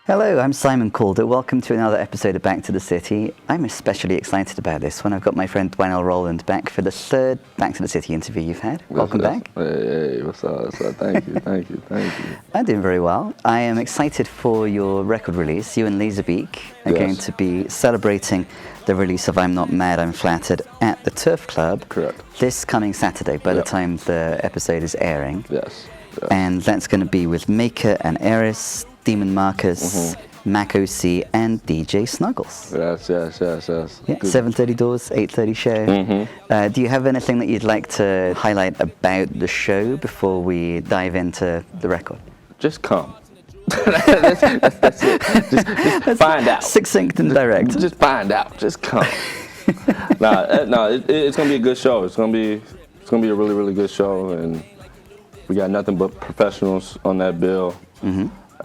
Hello, I'm Simon Calder. Welcome to another episode of Back to the City. I'm especially excited about this one. I've got my friend DWYNELL ROLAND back for the third Back to the City interview you've had. Welcome back. Hey, what's up? Thank you. I'm doing very well. I am excited for your record release. You and LAZERBEAK are going to be celebrating the release of I'm Not Mad, I'm Flattered at the Turf Club. Correct. This coming Saturday, by the time the episode is airing. Yes. And that's going to be with Maker and Eris, Demon Marcus, Mac OC, and DJ Snuggles. Yes. Yeah, 7:30 doors, 8:30 show. Do you have anything that you'd like to highlight about the show before we dive into the record? Just come. that's it. Just find out. Succinct and direct. Just find out. Just come. It's gonna be a good show. It's gonna be a really, really good show, and we got nothing but professionals on that bill.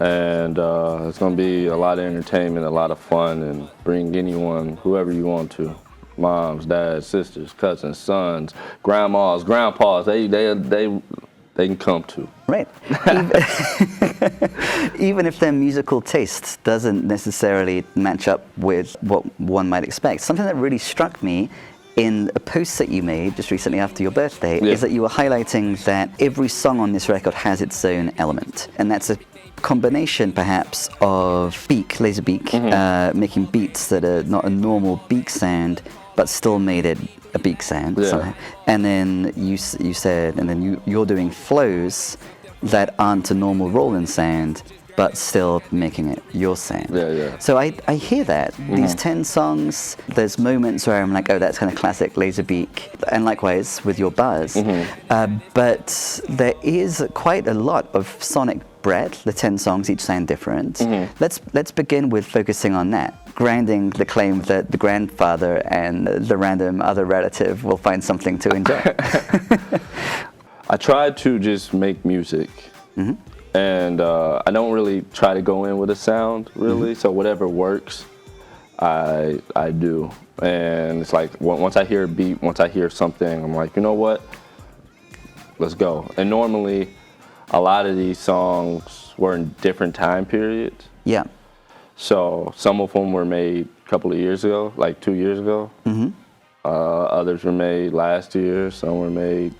And it's going to be a lot of entertainment, a lot of fun, and bring anyone, whoever you want to. Moms, dads, sisters, cousins, sons, grandmas, grandpas, they can come too. Right. Even if their musical taste doesn't necessarily match up with what one might expect. Something that really struck me in a post that you made just recently after your birthday is that you were highlighting that every song on this record has its own element. And that's a combination perhaps of LAZERBEAK, making beats that are not a normal Beak sound, but still made it a Beak sound somehow. And then you said, and then you're doing flows that aren't a normal Roland sound, but still making it your sound. So I hear that. These 10 songs, there's moments where I'm like, oh, that's kind of classic LAZERBEAK, and likewise with your bars. But there is quite a lot of sonic breadth. The 10 songs each sound different. Let's begin with focusing on that, grounding the claim that the grandfather and the random other relative will find something to enjoy. I try to just make music. And I don't really try to go in with a sound, really. So whatever works, I do. And it's like once I hear a beat, once I hear something, I'm like, you know what? Let's go. And normally, a lot of these songs were in different time periods. Yeah. So some of them were made a couple of years ago, like 2 years ago. Others were made last year. Some were made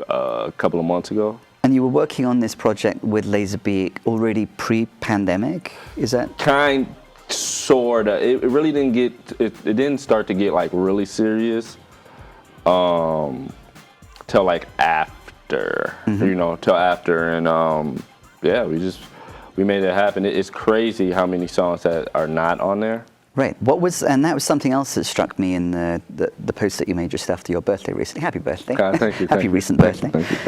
a couple of months ago. And you were working on this project with LAZERBEAK already pre-pandemic, is that? Sorta. It really didn't get, it didn't start to get like really serious till like after, till after. And we made it happen. It's crazy how many songs that are not on there. Right. And that was something else that struck me in the post that you made just after your birthday recently. Happy birthday. Thank you. Happy recent birthday. Thank you.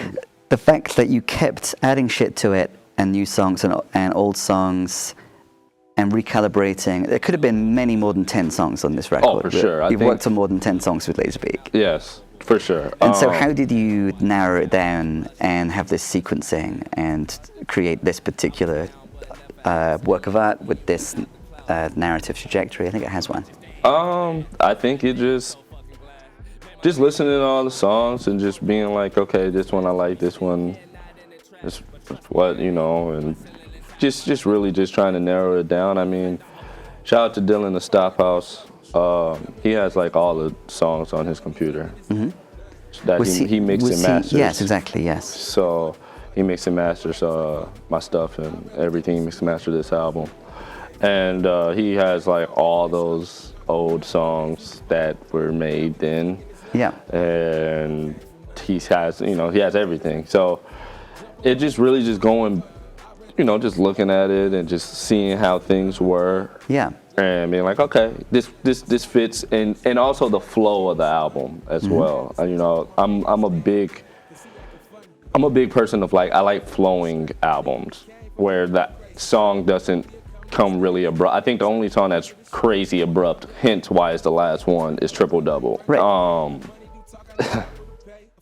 The fact that you kept adding shit to it and new songs and old songs and recalibrating. There could have been many more than 10 songs on this record. Oh, for sure. You've worked on more than 10 songs with LAZERBEAK. Yes, for sure. And so how did you narrow it down and have this sequencing and create this particular work of art with this narrative trajectory? I think it has one. I think it just listening to all the songs and just being like, okay, this one I like, this one is what, and just really just trying to narrow it down. I mean, shout out to Dylan the Stop House. He has like all the songs on his computer that he mixes and masters. Yes, exactly, yes. So he mixes and masters my stuff and everything. He mixes and masters this album. And he has like all those old songs that were made then. Yeah. And he has everything. So it just really just going, just looking at it and just seeing how things were. Yeah. And being like, okay, this fits, and also the flow of the album as well. I'm a big person of like, I like flowing albums where that song doesn't come really abrupt. I think the only song that's crazy abrupt, hence why it's the last one, is Triple Double. Right.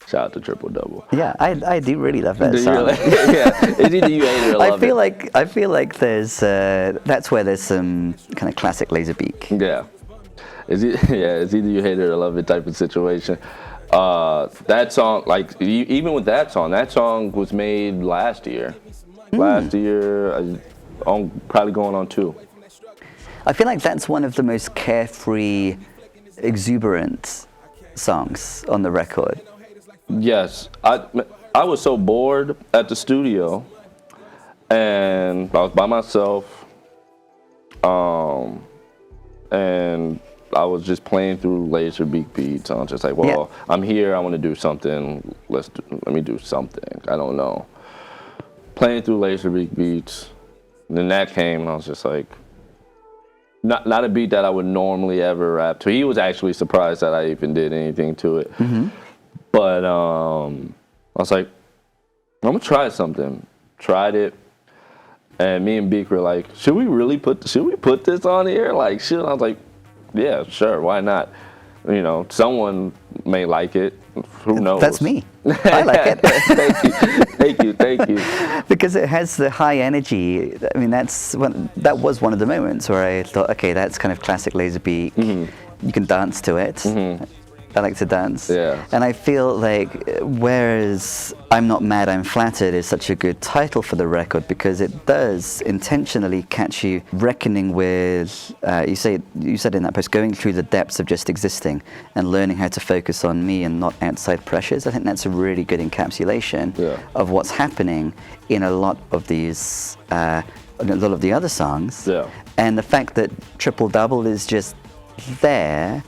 Shout out to Triple Double. Yeah, I do really love that song. It's either you hate it or love it. I feel like there's that's where there's some kind of classic LAZERBEAK. Yeah. It's either you hate it or love it type of situation. That song, like even with that song was made last year. Last year, probably going on 2. I feel like that's one of the most carefree, exuberant songs on the record. Yes, I was so bored at the studio, and I was by myself, and I was just playing through LAZERBEAK beats. I was just like, well, I'm here, I want to do something. Let me do something. I don't know. Playing through LAZERBEAK beats, and then that came, and I was just like, not a beat that I would normally ever rap to. He was actually surprised that I even did anything to it. Mm-hmm. But I was like, I'm gonna try something. Tried it, and me and Beak were like, should we put this on here? Like, shit. I was like, yeah, sure, why not? You know, someone may like it. Who knows? That's me. I like it. Thank you. Because it has the high energy. I mean, that was one of the moments where I thought, okay, that's kind of classic LAZERBEAK. Mm-hmm. You can dance to it. Mm-hmm. I like to dance. Yeah. And I feel like, whereas I'm Not Mad, I'm Flattered is such a good title for the record because it does intentionally catch you reckoning with, you said in that post, going through the depths of just existing and learning how to focus on me and not outside pressures. I think that's a really good encapsulation of what's happening in a lot of these, a lot of the other songs. Yeah. And the fact that Triple Double is just there,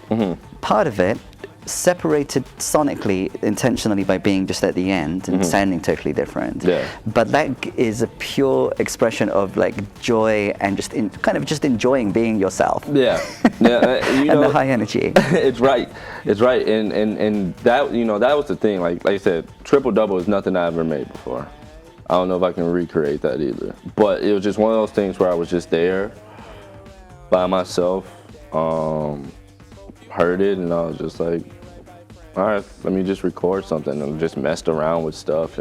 part of it, separated sonically intentionally by being just at the end and sounding totally different. Yeah. But that is a pure expression of like joy and just kind of just enjoying being yourself. Yeah. And the high energy. It's right. And that, you know, that was the thing. Like I said, Triple Double is nothing I ever made before. I don't know if I can recreate that either. But it was just one of those things where I was just there by myself. Heard it and I was just like, all right, let me just record something, and just messed around with stuff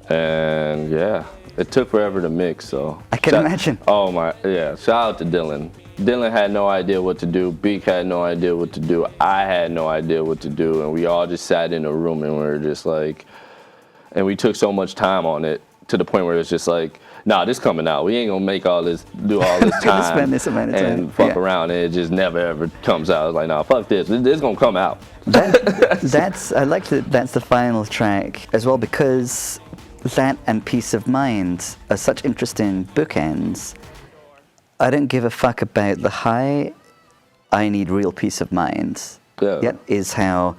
and yeah, it took forever to mix. So I can imagine. Oh my, yeah! Shout out to Dylan. Dylan had no idea what to do. Beak had no idea what to do. I had no idea what to do, and we all just sat in a room and we were just like, and we took so much time on it to the point where it's just like, nah, this coming out. We ain't gonna make do all this time spend this amount of time and fuck around, and it just never ever comes out. It's like, nah, fuck this. This gonna come out. I like that. That's the final track as well, because that and Peace of Mind are such interesting bookends. I don't give a fuck about the high. I need real peace of mind. Yet is how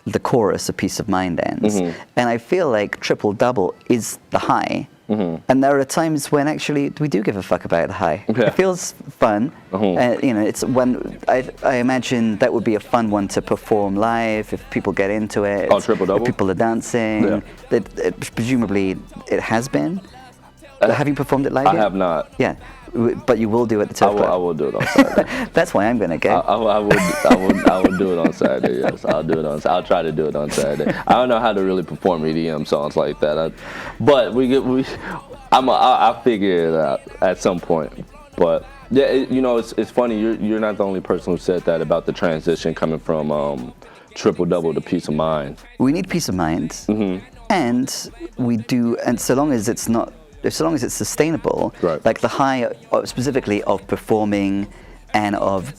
the chorus of Peace of Mind ends. And I feel like Triple Double is the high. And there are times when actually we do give a fuck about the high. It feels fun. You know, it's when I imagine that would be a fun one to perform live if people get into it. Oh, Triple Double? If people are dancing. Presumably it has been. Have you performed it live yet? I have not. Yeah. But you will do it at the Turf Club. I will do it on Saturday. That's why I'm going to go. I would do it on Saturday. Yes, I'll try to do it on Saturday. I don't know how to really perform EDM songs like that, but I'll figure it out at some point. But yeah, you know, it's funny. You're not the only person who said that about the transition coming from Triple Double to Peace of Mind. We need peace of mind, and we do. And so long as it's sustainable, like the high specifically of performing and of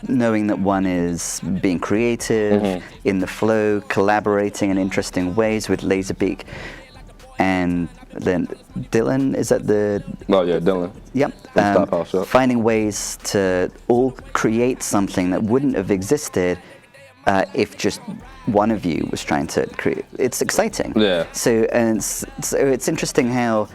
knowing that one is being creative, in the flow, collaborating in interesting ways with LAZERBEAK. And then Dylan, is that the... Oh yeah, Dylan. Yep. Finding ways to all create something that wouldn't have existed if just one of you was trying to create. It's exciting. Yeah. So it's interesting how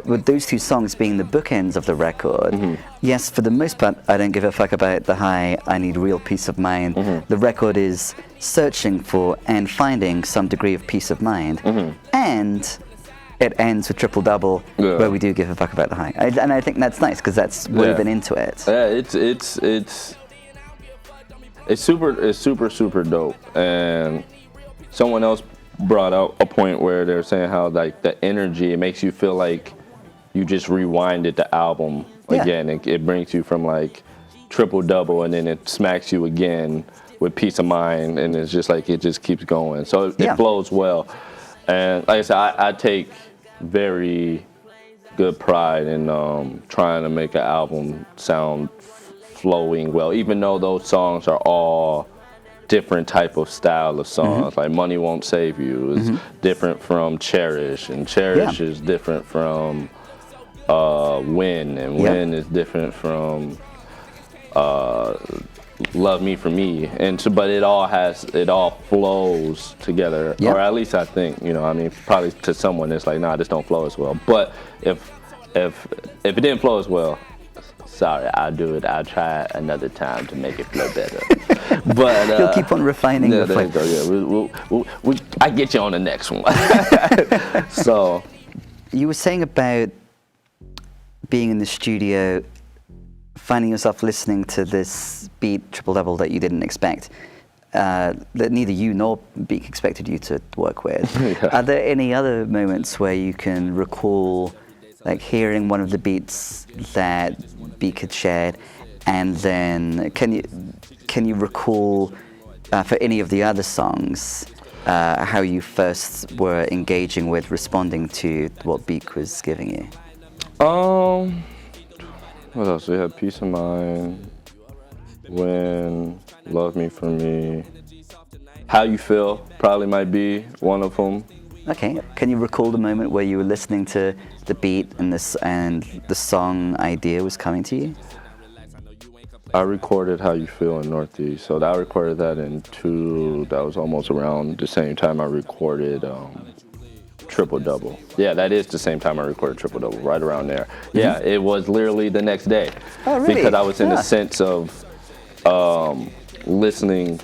with those two songs being the bookends of the record, yes, for the most part, I don't give a fuck about the high, I need real peace of mind. The record is searching for and finding some degree of peace of mind. And it ends with Triple Double, where we do give a fuck about the high. And I think that's nice, because that's woven into it. Yeah, it's super dope. And someone else brought out a point where they're saying how like the energy, it makes you feel like you just rewinded the album again. It brings you from like Triple Double, and then it smacks you again with Peace of Mind, and it's just like it just keeps going. So it flows well. And like I said, I take very good pride in trying to make an album sound flowing well, even though those songs are all different type of style of songs. Like Money Won't Save You is different from Cherish, and Cherish is different from Win, and Win is different from Love Me For Me, and so, but it all flows together, or at least I think, you know, I mean, probably to someone it's like, nah, this don't flow as well. But if it didn't flow as well, sorry, I'll do it. I'll try another time to make it flow better. But you'll keep on refining. Yeah, there you go. Yeah, I get you on the next one. So, you were saying about being in the studio, finding yourself listening to this beat Triple Double that you didn't expect, that neither you nor Beak expected you to work with. Are there any other moments where you can recall, like, hearing one of the beats that Beak had shared, and then can you recall for any of the other songs how you first were engaging with, responding to what Beak was giving you? What else? We had Peace of Mind, When, Love Me For Me, How You Feel probably might be one of them. Okay. Can you recall the moment where you were listening to the beat and the song idea was coming to you? I recorded How You Feel in Northeast, so I recorded that that was almost around the same time I recorded Triple Double. Yeah, that is the same time I recorded Triple Double, right around there. Yeah, it was literally the next day. Oh, really? Because I was in the sense of listening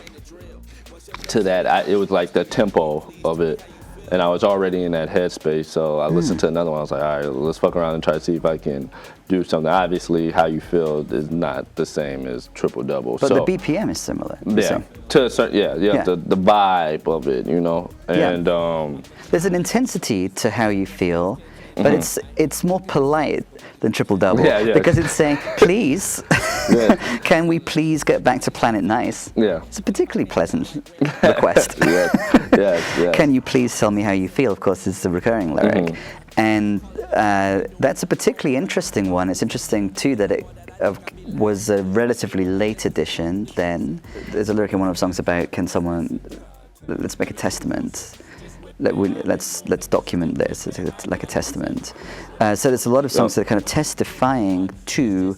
to that. It was like the tempo of it, and I was already in that headspace, so I listened to another one. I was like, all right, let's fuck around and try to see if I can do something. Obviously, How You Feel is not the same as Triple Double. But the BPM is similar. Yeah, to a certain, the vibe of it, you know, and there's an intensity to How You Feel, but it's more polite than Triple Double, because it's saying, please, can we please get back to Planet Nice? Yeah, it's a particularly pleasant request. Can you please tell me how you feel? Of course, is the recurring lyric, and that's a particularly interesting one. It's interesting too that it was a relatively late addition. Then there's a lyric in one of the songs about, can someone, let's make a testament. Let's document this. It's like a testament. So there's a lot of songs that are kind of testifying to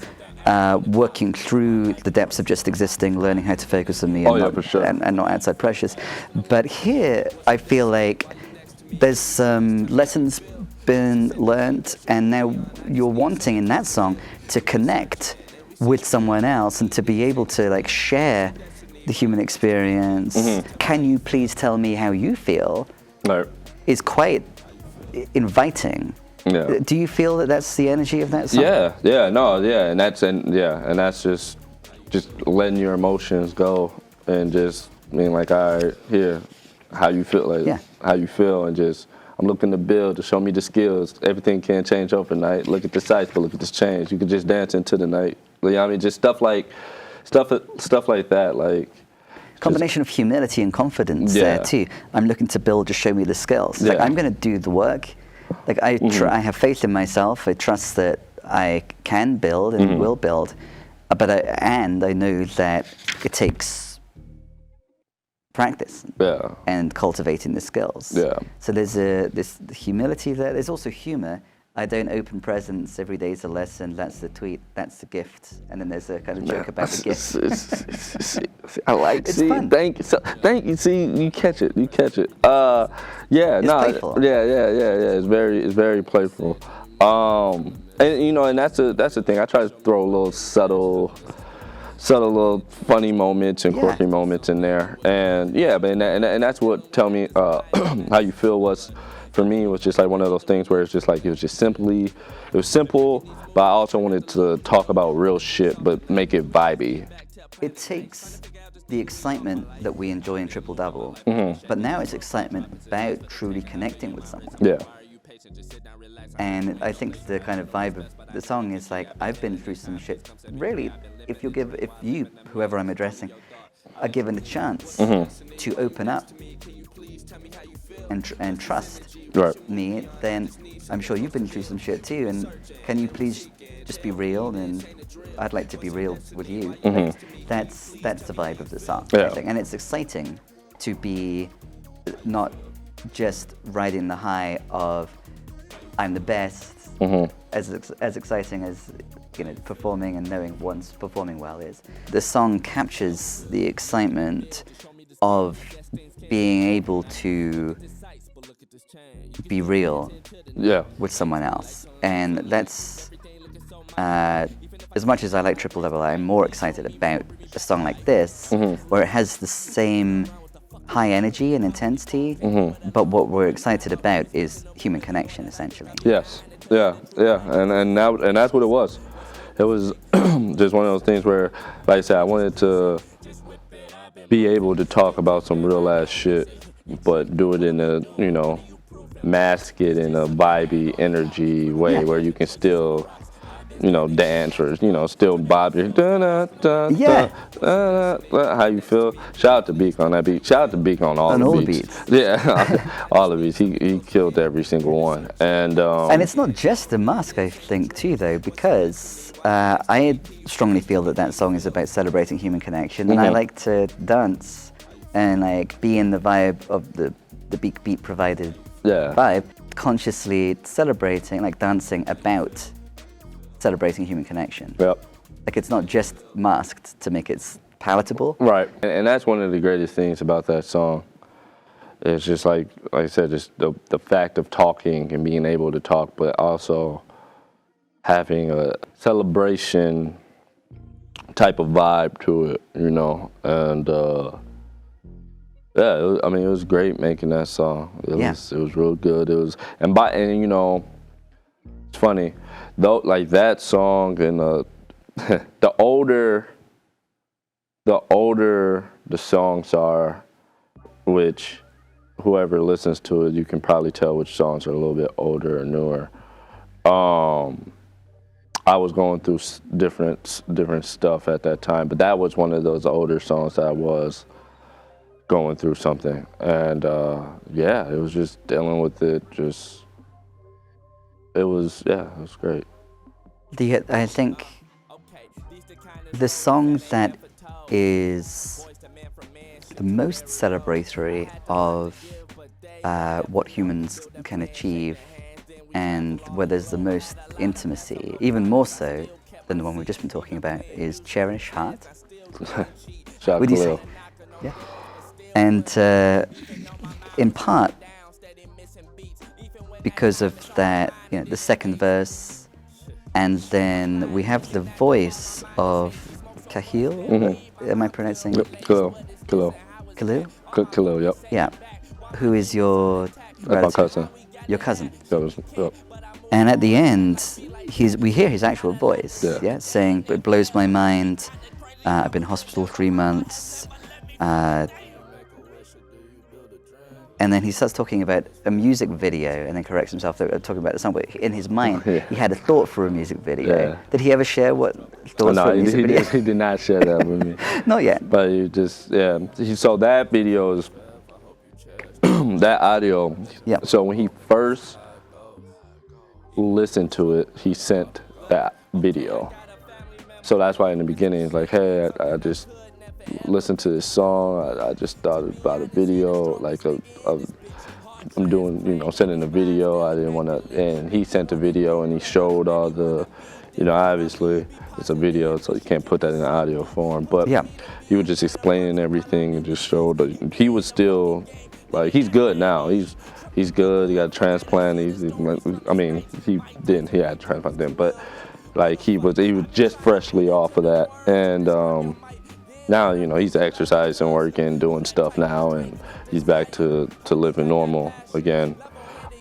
working through the depths of just existing, learning how to focus on me and not outside pressures. But here, I feel like there's some lessons been learned, and now you're wanting in that song to connect with someone else and to be able to like share the human experience. Can you please tell me how you feel? No. Is quite inviting. Yeah. Do you feel that that's the energy of that song? And that's just letting your emotions go and just being like, all right, here, how you feel, like how you feel, and just I'm looking to build to show me the skills. Everything can't change overnight. Look at the sights, but look at this change. You can just dance into the night. You know what I mean? Just stuff like that, like. Combination of humility and confidence there too. I'm looking to build, just show me the skills. Like, I'm going to do the work. Like I have faith in myself. I trust that I can build and will build. But I know that it takes practice and cultivating the skills. Yeah. So there's this humility there. There's also humor. I don't open presents, every day's a lesson, that's the tweet, that's the gift. And then there's a kind of joke about the gift. I like it. It's fun. Thank you. See, you catch it. It's playful. It's very playful. And you know, and that's the thing. I try to throw a little subtle little funny moments and quirky moments in there. And and that's what Tell Me How You Feel was. For me, it was just like one of those things where it's just like, it was simple, but I also wanted to talk about real shit, but make it vibey. It takes the excitement that we enjoy in Triple Double, but now it's excitement about truly connecting with someone. Yeah. And I think the kind of vibe of the song is like, I've been through some shit. Really, if you, whoever I'm addressing, are given a chance to open up, and trust Right. me, then I'm sure you've been through some shit too. And can you please just be real? And I'd like to be real with you. Like, that's the vibe of the song, I Yeah. think. And it's exciting to be not just riding the high of I'm the best, as exciting as performing and knowing one's performing well is. The song captures the excitement of being able to be real with someone else, and that's as much as I like Triple Double, I'm more excited about a song like this, where it has the same high energy and intensity, but what we're excited about is human connection, essentially. Yes. Yeah. And that's what it was. It was just one of those things where, like I said, I wanted to be able to talk about some real ass shit, but do it in a, mask it in a vibey energy way where you can still, dance or, still bob your how you feel. Shout out to Beak on that beat. Shout out to Beak on all the beats. Yeah, all the beats. He killed every single one. And it's not just the mask, I think, too, though, because I strongly feel that song is about celebrating human connection, and I like to dance and like be in the vibe of the Beak beat provided vibe, consciously celebrating, like dancing about celebrating human connection. Yep. Like it's not just masked to make it palatable. Right, and that's one of the greatest things about that song. It's just like I said, just the fact of talking and being able to talk, but also having a celebration type of vibe to it, and it was great making that song. It was real good. It's funny though, like that song and the older the songs are, which whoever listens to it, you can probably tell which songs are a little bit older or newer. I was going through different stuff at that time, but that was one of those older songs that I was going through something, and it was just dealing with it. It was great. I think the song that is the most celebratory of what humans can achieve and where there's the most intimacy, even more so than the one we've just been talking about, is Cherish Heart. Shout out to Lil. Yeah. And in part because of that, the second verse, and then we have the voice of Kahil. Am I pronouncing? Khalil. Khalil, yep. Yeah. Who is your relative? My cousin. Your cousin. Yep. And at the end, we hear his actual voice, saying, "It blows my mind. I've been in hospital 3 months." And then he starts talking about a music video, and then corrects himself talking about the song. But in his mind, he had a thought for a music video. Yeah. Did he ever share what thoughts for a music video? He did not share that with me. Not yet. But so that video is that audio. Yeah. So when he first listened to it, he sent that video. So that's why in the beginning it's like, hey, I just listened to this song. I just thought about a video, like I'm doing, sending a video. I didn't want to, and he sent a video and he showed all the, obviously it's a video, so you can't put that in audio form. But he was just explaining everything and just showed. He was still, like, he's good now. He's good. He got a transplant. He had a transplant then, but like he was just freshly off of that, and now, he's exercising, working, doing stuff now, and he's back to living normal again.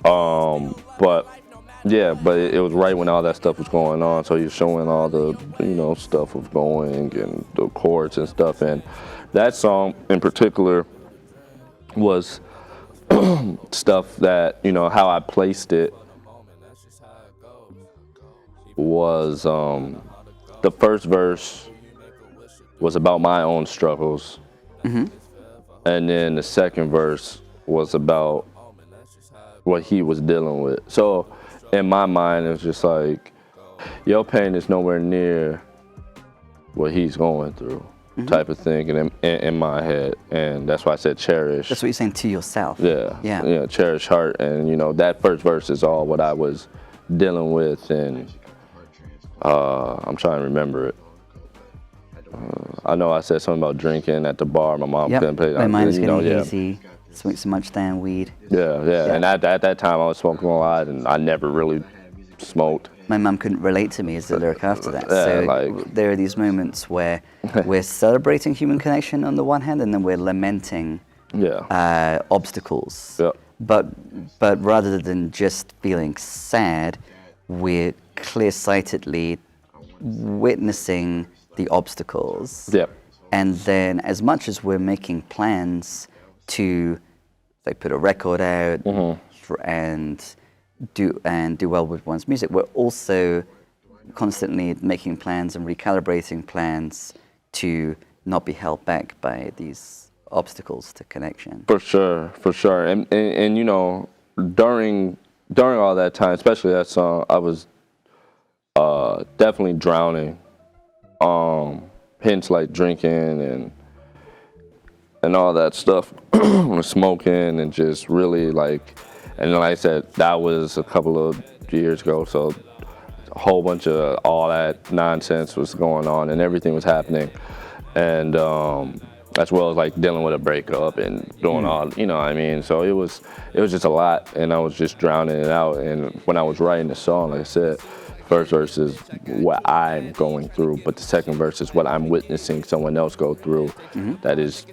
But it was right when all that stuff was going on, so he was showing all the, stuff of going and the chords and stuff. And that song in particular was stuff that, how I placed it was the first verse was about my own struggles, and then the second verse was about what he was dealing with. So in my mind, it's just like, your pain is nowhere near what he's going through, type of thing in my head. And that's why I said cherish. That's what you're saying to yourself. Yeah, cherish heart. And, that first verse is all what I was dealing with. And I'm trying to remember it. I know I said something about drinking at the bar. My mom couldn't pay. My mind's getting easy. Smoke so much damn weed. Yeah. And at that time, I was smoking a lot, and I never really smoked. My mum couldn't relate to me as the lyric after that. Yeah, so there are these moments where we're celebrating human connection on the one hand, and then we're lamenting obstacles. Yeah. But rather than just feeling sad, we're clear-sightedly witnessing the obstacles. Yeah. And then, as much as we're making plans to, like, put a record out and do well with one's music, we're also constantly making plans and recalibrating plans to not be held back by these obstacles to connection. For sure. And during all that time, especially that song, I was definitely drowning. Hence, like, drinking and all that stuff, smoking, and just really, like, and like I said, that was a couple of years ago, so a whole bunch of all that nonsense was going on, and everything was happening, and as well as, like, dealing with a breakup and doing all, what I mean? So it was just a lot, and I was just drowning it out. And when I was writing the song, like I said, first verse is what I'm going through, but the second verse is what I'm witnessing someone else go through that is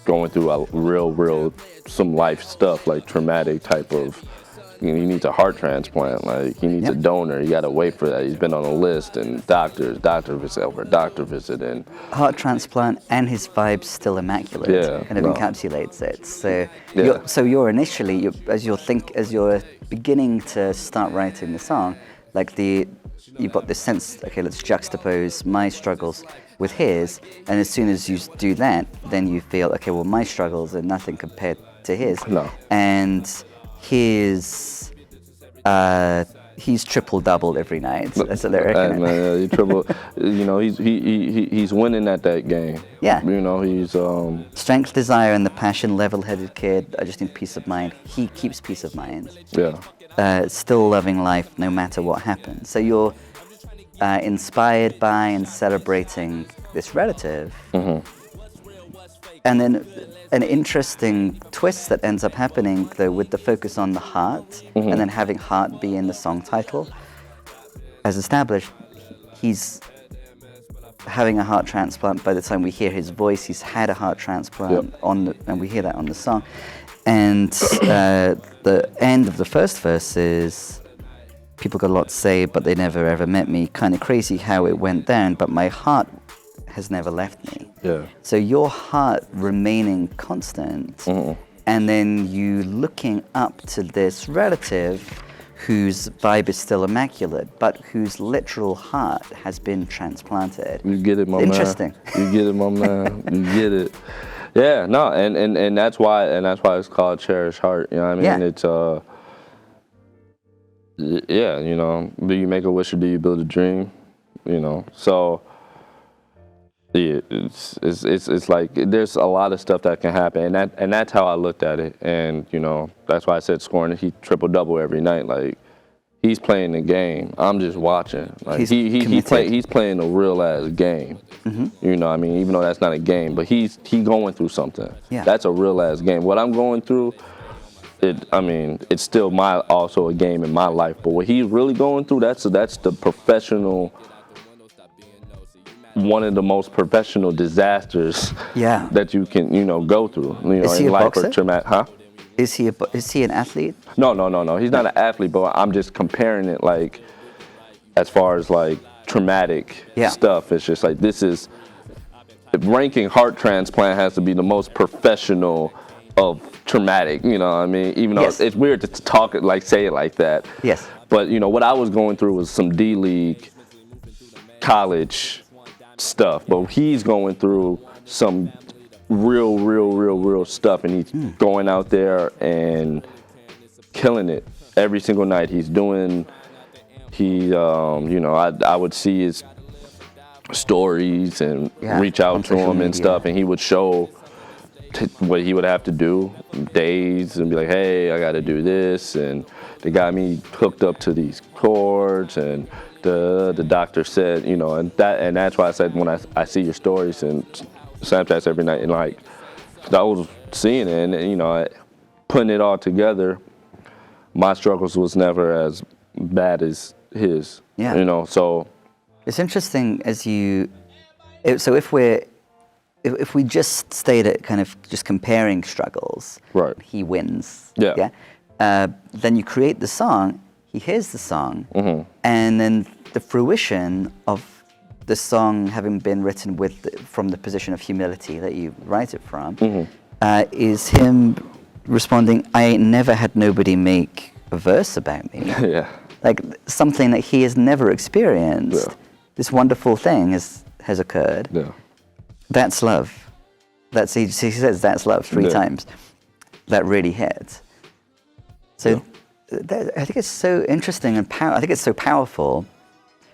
going through a real, some life stuff, like traumatic type of, he needs a heart transplant, like he needs a donor, you gotta wait for that. He's been on a list and doctor visit over doctor visit, and heart transplant, and his vibe's still immaculate. Kind of encapsulates it. So you're initially, as you're beginning to start writing the song, like you've got this sense, okay, let's juxtapose my struggles with his, and as soon as you do that, then you feel, okay, well, my struggles are nothing compared to his. No. And he's triple-doubled every night. That's a lyric. Man, he triple, he's winning at that game. Yeah. He's strength, desire, and the passion, level-headed kid. I just need peace of mind. He keeps peace of mind. Yeah. Still loving life no matter what happens. So you're inspired by and celebrating this relative. And then an interesting twist that ends up happening, though, with the focus on the heart, and then having heart be in the song title. As established, he's having a heart transplant. By the time we hear his voice, he's had a heart transplant, and we hear that on the song. And the end of the first verse is, people got a lot to say, but they never ever met me. Kind of crazy how it went down, but my heart has never left me. Yeah. So your heart remaining constant, and then you looking up to this relative whose vibe is still immaculate, but whose literal heart has been transplanted. You get it, my man. Interesting. You get it, my man. You get it. Yeah, no, and that's why it's called Cherish Heart. You know what I mean? It's do you make a wish or do you build a dream? So yeah, it's like there's a lot of stuff that can happen, and that's how I looked at it. And that's why I said scoring. He triple-double every night. Like, he's playing the game. I'm just watching. Like, he's playing a real ass game. I mean, even though that's not a game, but he's going through something. That's a real ass game. What I'm going through, it's still also a game in my life. But what he's really going through, that's the professional. One of the most professional disasters that you can go through. Is he in a life boxer? or traumatic, huh? Is he an athlete? No. He's not an athlete, but I'm just comparing it, like, as far as, like, traumatic stuff. It's just like, this is, ranking heart transplant has to be the most professional of traumatic, what I mean? Even though it's weird to talk it, like, say it like that. Yes. But, what I was going through was some D-League college stuff, but he's going through some real stuff, and he's going out there and killing it every single night. He's doing, you know, I would see his stories and reach out to him and stuff, and he would show what he would have to do days and be like, hey, I got to do this, and they got me hooked up to these chords, and the doctor said, you know, and that's why I said when I see your stories and Snapchats every night, and like I was seeing it, and you know, putting it all together, my struggles was never as bad as his. Yeah. You know, so it's interesting so if we just stayed at kind of just comparing struggles, right, he wins. Yeah. Then you create the song, he hears the song, and then the fruition of the song having been written from the position of humility that you write it from, is him responding, I never had nobody make a verse about me. Yeah. Like something that he has never experienced. Yeah. This wonderful thing has occurred. Yeah. That's love. He says that's love 3 times. That really hits. So I think it's so interesting and I think it's so powerful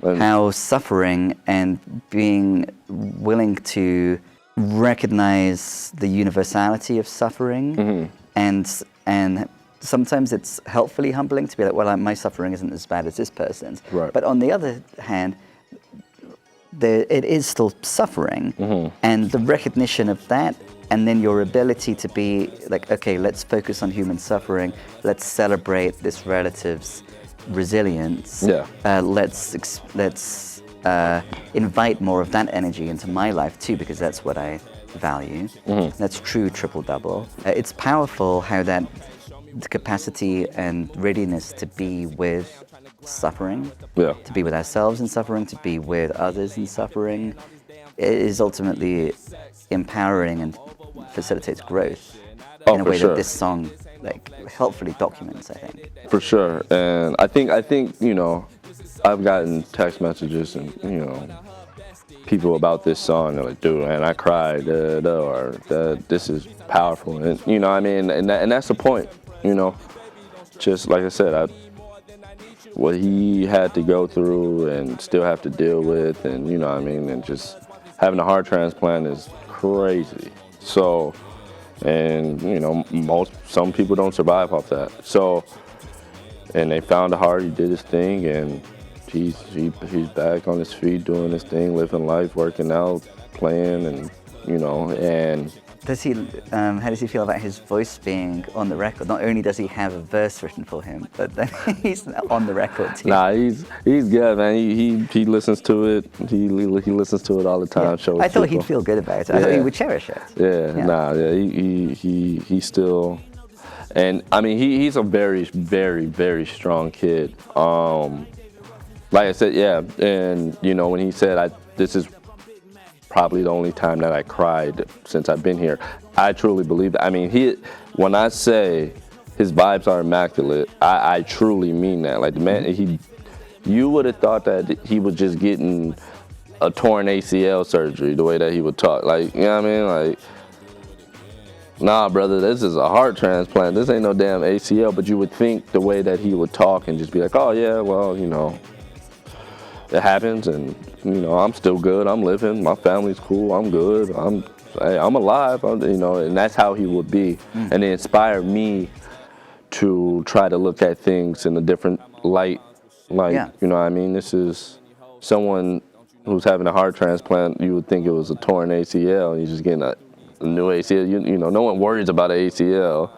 how suffering and being willing to recognize the universality of suffering and sometimes it's helpfully humbling to be like, well, my suffering isn't as bad as this person's. Right. But on the other hand, it is still suffering, and the recognition of that, and then your ability to be like, okay, let's focus on human suffering, let's celebrate this relative's resilience. Let's invite more of that energy into my life too, because that's what I value. That's true triple double. It's powerful how that the capacity and readiness to be with suffering, to be with ourselves in suffering, to be with others in suffering, it is ultimately empowering and facilitates growth in a way that this song like helpfully documents, I think. For sure. And I think you know, I've gotten text messages and you know, people about this song. They're like, dude, man, I cried, or this is powerful, and you know, I mean, and that's the point. You know, just like I said, what he had to go through and still have to deal with, and you know what I mean, and just having a heart transplant is crazy. So, and you know, some people don't survive off that. So, and they found a heart, he did his thing, and he's back on his feet doing his thing, living life, working out, playing, and you know, and how does he feel about his voice being on the record? Not only does he have a verse written for him, but then he's on the record too. Nah, he's good, man. He listens to it. He listens to it all the time. Yeah. I thought he'd feel good about it. I thought he would cherish it. He still, and I mean he's a very, very, very strong kid. Like I said, and you know when he said this is probably the only time that I cried since I've been here. I truly believe that. I mean, when I say his vibes are immaculate, I truly mean that. Like the man, you would have thought that he was just getting a torn ACL surgery the way that he would talk. Like, you know what I mean? Like, nah, brother, this is a heart transplant. This ain't no damn ACL. But you would think the way that he would talk and just be like, oh yeah, well, you know, it happens, and you know, I'm still good. I'm living. My family's cool. I'm good. I'm alive. You know, and that's how he would be. And it inspired me to try to look at things in a different light. Like, you know what I mean? This is someone who's having a heart transplant. You would think it was a torn ACL, and you're just getting a new ACL. You know, no one worries about an ACL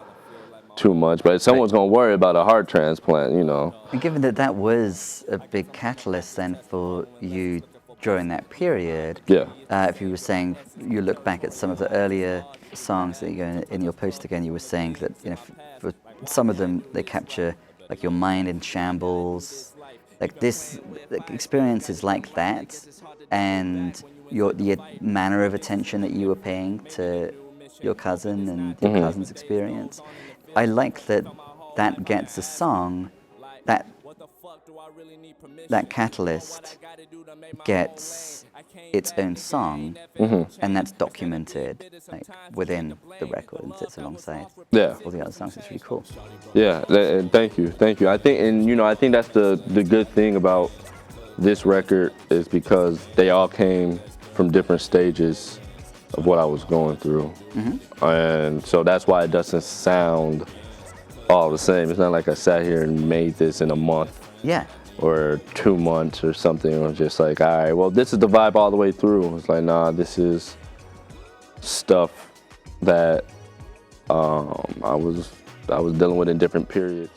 too much, but someone's going to worry about a heart transplant, you know. And given that was a big catalyst then for you during that period, if you were saying, you look back at some of the earlier songs that you in your post again, you were saying that, you know, for some of them, they capture like your mind in shambles, like this, like experiences like that, and the manner of attention that you were paying to your cousin and your cousin's experience. I like that gets a song that that Catalyst gets its own song, and that's documented like within the record and sits alongside all the other songs. It's really cool. Yeah, and thank you. I think, and you know, I think that's the good thing about this record is because they all came from different stages of what I was going through, and so that's why it doesn't sound all the same. It's not like I sat here and made this in a month. Yeah. Or 2 months or something. It was just like, all right, well, this is the vibe all the way through. It's like, nah, this is stuff that I was dealing with in different periods.